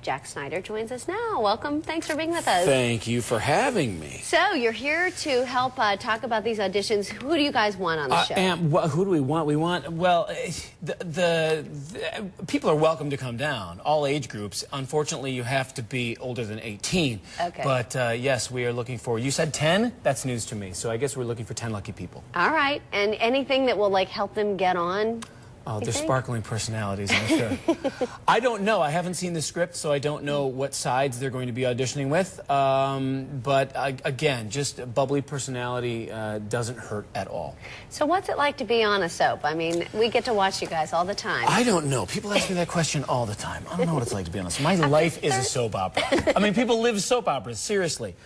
Jack Snyder joins us now. Welcome. Thanks for being with us. Thank you for having me. So you're here to help talk about these auditions. Who do you guys want on the show? Who do we want? We want, well, the people are welcome to come down, all age groups. Unfortunately, you have to be older than 18. Okay. But yes, we are looking for, you said 10? That's news to me. So I guess we're looking for 10 lucky people. All right. And anything that will like help them get on? Oh, they're sparkling personalities, I'm sure. I don't know. I haven't seen the script, so I don't know what sides they're going to be auditioning with. But again, just bubbly personality doesn't hurt at all. So what's it like to be on a soap? I mean, we get to watch you guys all the time. I don't know. People ask me that question all the time. I don't know what it's like to be on a soap. My life is a soap opera. I mean, people live soap operas, seriously.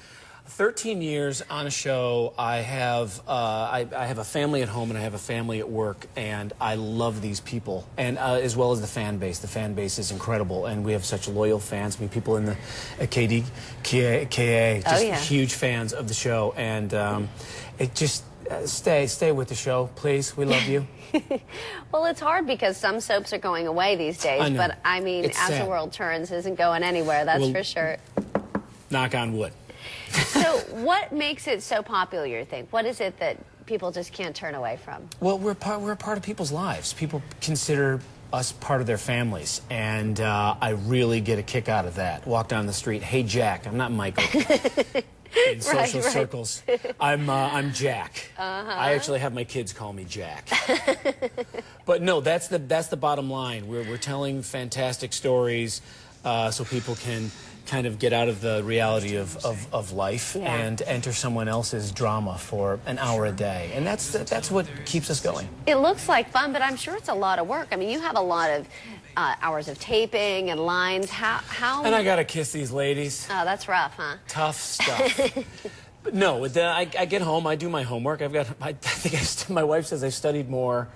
13 years on a show. I have a family at home and I have a family at work, and I love these people, and as well as the fan base. The fan base is incredible, and we have such loyal fans. I mean, people in the KDKA, just huge fans of the show, and it just stay with the show, please. We love you. Well, it's hard because some soaps are going away these days, but I mean, it's As sad. the World Turns isn't going anywhere, that's for sure. Knock on wood. So what makes it so popular, you think? What is it that people just can't turn away from? Well, we're a part of people's lives. People consider us part of their families, and I really get a kick out of that. Walk down the street, hey, Jack. I'm not Michael. In social circles, I'm Jack. I actually have my kids call me Jack. But no, that's the bottom line. We're telling fantastic stories so people can kind of get out of the reality of life and enter someone else's drama for an hour a day, and that's what keeps us going. It looks like fun, but I'm sure it's a lot of work. I mean, you have a lot of hours of taping and lines. How? And I gotta kiss these ladies. Oh, that's rough, huh? Tough stuff. But no, I get home, I do my homework. I think my wife says I studied more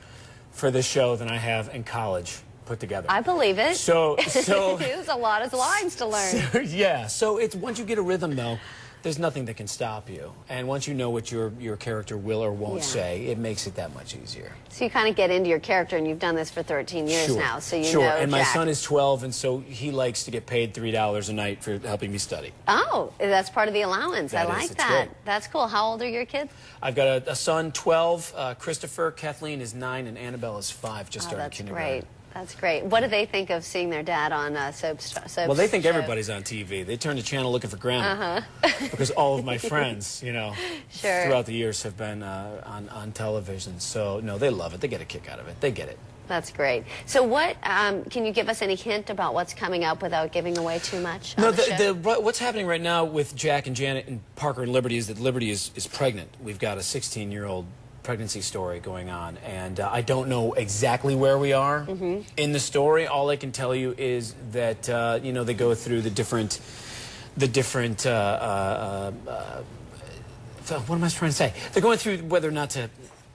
for this show than I have in college put together. I believe it. So there's a lot of lines to learn. Yeah. So it's once you get a rhythm, though, there's nothing that can stop you. And once you know what your character will or won't say, it makes it that much easier. So you kind of get into your character, and you've done this for 13 years now, so you know. And my Jack. son is 12, and so he likes to get paid $3 a night for helping me study. Oh, that's part of the allowance. I like that. Great. That's cool. How old are your kids? I've got a son, 12. Christopher, Kathleen is 9, and Annabelle is 5, just started kindergarten. Great. That's great. What do they think of seeing their dad on soaps? Well, they think everybody's on TV. They turn the channel looking for grandma. Because all of my friends, you know, throughout the years have been on television. So, no, they love it. They get a kick out of it. They get it. That's great. So what, can you give us any hint about what's coming up without giving away too much? No, what's happening right now with Jack and Janet and Parker and Liberty is that Liberty is pregnant. We've got a 16-year-old pregnancy story going on, and I don't know exactly where we are in the story. All I can tell you is that you know, they go through the different what am I trying to say? They're going through whether or not to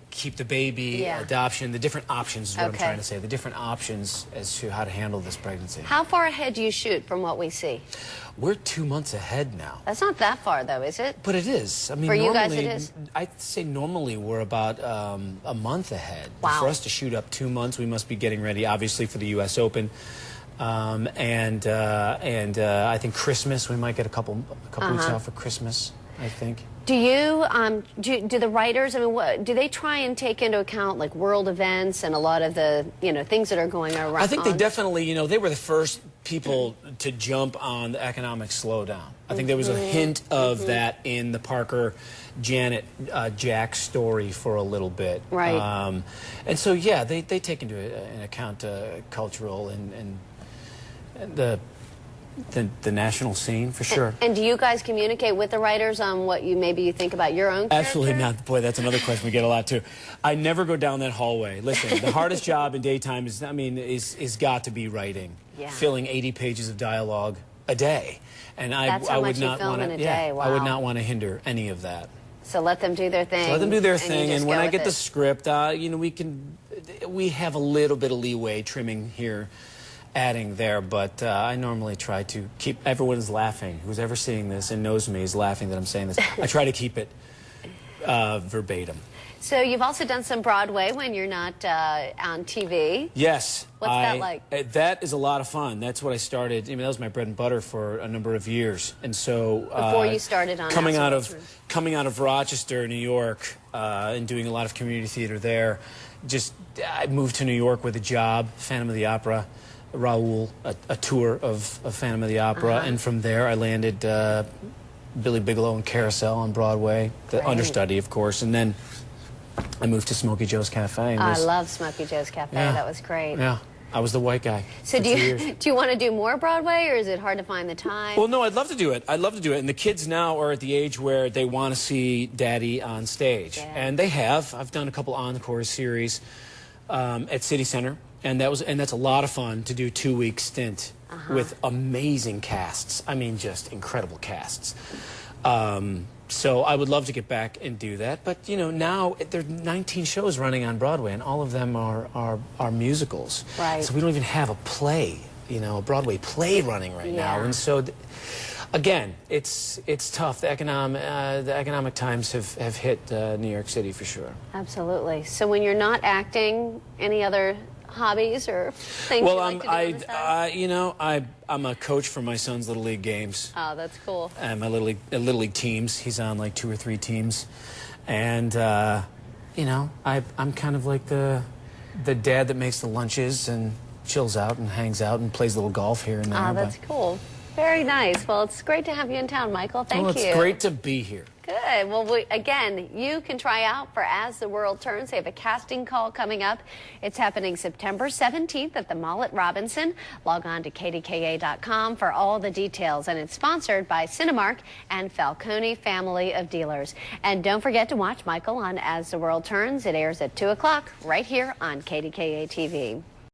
keep the baby, adoption, the different options is what I'm trying to say, the different options as to how to handle this pregnancy. How far ahead do you shoot from what we see? We're 2 months ahead now. That's not that far, though, is it? But it is. I mean, for you guys, it is. I'd say normally we're about a month ahead. Wow. For us to shoot up 2 months, we must be getting ready, obviously, for the U.S. Open, and I think Christmas. We might get a couple weeks off for Christmas, I think. Do you, do the writers, I mean, do they try and take into account, like, world events and a lot of the, you know, things that are going around? I think they definitely, you know, they were the first people to jump on the economic slowdown. I think there was a hint of that in the Parker, Janet, Jack story for a little bit. Right. And so, yeah, they take into account cultural and the national scene, for sure. And do you guys communicate with the writers on what maybe you think about your own character? Absolutely not. Boy, that's another question we get a lot, too. I never go down that hallway. Listen, the hardest job in daytime is got to be writing. Filling 80 pages of dialogue a day. And I would not want to I would not want to hinder any of that. So let them do their thing. So let them do their thing, and when I get the script, you know, we have a little bit of leeway trimming here, adding there, but I normally try to keep, everyone's laughing. Who's ever seeing this and knows me is laughing that I'm saying this. I try to keep it verbatim. So you've also done some Broadway when you're not on TV. Yes. What's that like? That is a lot of fun. That's what I started. I mean, that was my bread and butter for a number of years. And so before you started on coming out of Rochester, New York, and doing a lot of community theater there, I moved to New York with a job, Phantom of the Opera, Raoul, a tour of Phantom of the Opera, and from there I landed Billy Bigelow and Carousel on Broadway, the understudy, of course, and then I moved to Smokey Joe's Cafe. I love Smokey Joe's Cafe. Yeah, that was great. Yeah, I was the white guy. So do you want to do more Broadway, or is it hard to find the time? Well, no, I'd love to do it. I'd love to do it. And the kids now are at the age where they want to see Daddy on stage, and they have. I've done a couple encore series at City Center, and that's a lot of fun to do a 2-week stint with amazing casts. I mean, just incredible casts. So I would love to get back and do that, but you know, now there are 19 shows running on Broadway, and all of them are musicals. Right. So we don't even have a play, you know, a Broadway play running right now, and so again, it's tough. The economic times have hit New York City for sure. Absolutely. So when you're not acting, any other hobbies or things you like to do on the side? You know, I'm a coach for my son's Little League games. Oh, that's cool. And my Little League teams. He's on like 2 or 3 teams. And, you know, I'm kind of like the dad that makes the lunches and chills out and hangs out and plays a little golf here and there. Oh, that's cool. Very nice. Well, it's great to have you in town, Michael. Thank you. Well, it's great to be here. Good. Well, again, you can try out for As the World Turns. They have a casting call coming up. It's happening September 17th at the Mall at Robinson. Log on to KDKA.com for all the details. And it's sponsored by Cinemark and Falcone Family of Dealers. And don't forget to watch Michael on As the World Turns. It airs at 2 o'clock right here on KDKA TV.